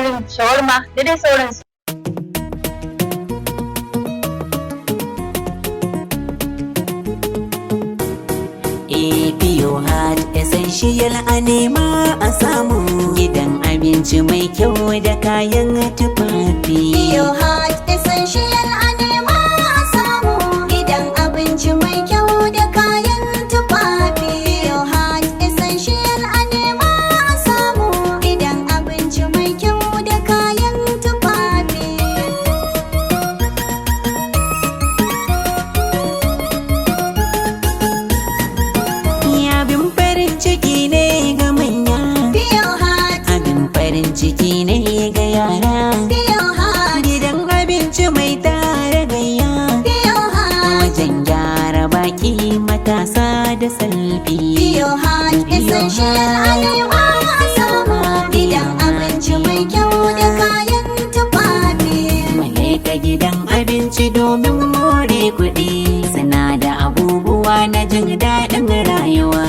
cream, shawarma da dai sauransu. Pure Heart Essential a nema a samu gidan abinci mai kyau da kayan tufafi. Pure Heart Essential a nema a samu gidan abinci mai kyau da kayan tufafi. Pure Heart Essential a nema a samu gidan abinci mai kyau da kayan tufafi. Abin farin ciki ne ga manya, Pure Heart. abin farin ciki ne ga yara. Pure Heart. Gidan abinci mai tare gayya, Pure Heart. wajen gyara baki matasa da salfi. Pure Heart Essential a nema a samu gidan abinci mai kyau da kayan tufafi. Malaika gidan abinci domin more kuɗi, suna da abubuwa na jin daɗin rayuwa.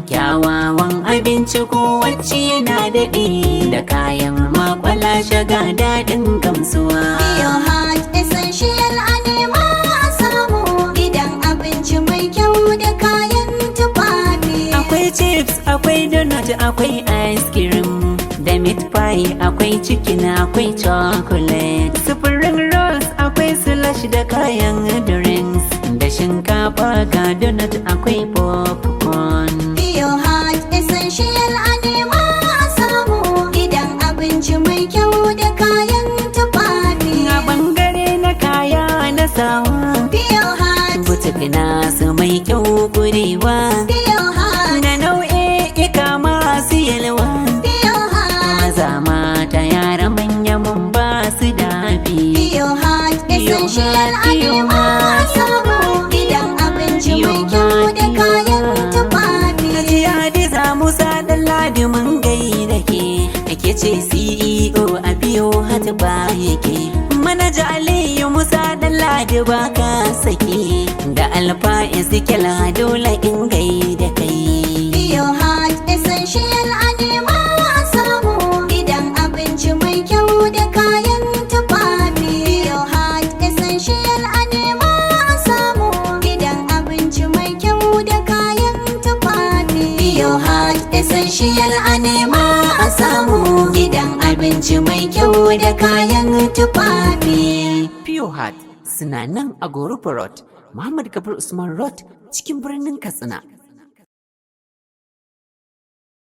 Kyawawan abinci kowacce yana daɗi, da kayan makwala shaga daɗin gamsuwa. Pure Heart Essential a nema a samu gidan abinci mai kyau da kayan tufafi. Akwai chips, akwai donut, akwai ice cream, da meat pie, akwai chicken, akwai chocolate. Spring rolls, akwai slush da kayan drinks, da shinkafa ga donut, akwai popcorn. Pure Heart Essential a nema a samu gidan abinci mai kyau da kayan tufafi. A bangare na kaya na sawa, Pure Heart. butik nasu mai kyau kurewa, Pure Heart. da nau'ika masu yalwa. Pure Heart. Maza mata yara manya mun ba su dafi. Pure Heart Essential a nema a samu gidan abinci mai kyau da kayan tufafi. Hajiya Hadiza Musa dan Ladi mun gaida ke, ake ce CEO a Pure Heart ba yake. Manaja Aliyu Musa dan Ladi ba ka sake, da Alfa Ezekiel dole in gaida kai. Pure Heart Essential a nema a samu gidan abinci mai kyau da kayan tufafi. Pure Heart Essential a nema a samu gidan abinci mai kyau da kayan tufafi. Pure Heart Essential a nema a samu gidan abinci mai kyau da kayan tufafi. Pure Heart suna nan a Gorupa Road, Muhammad Kabir Usman Road cikin birnin Katsina.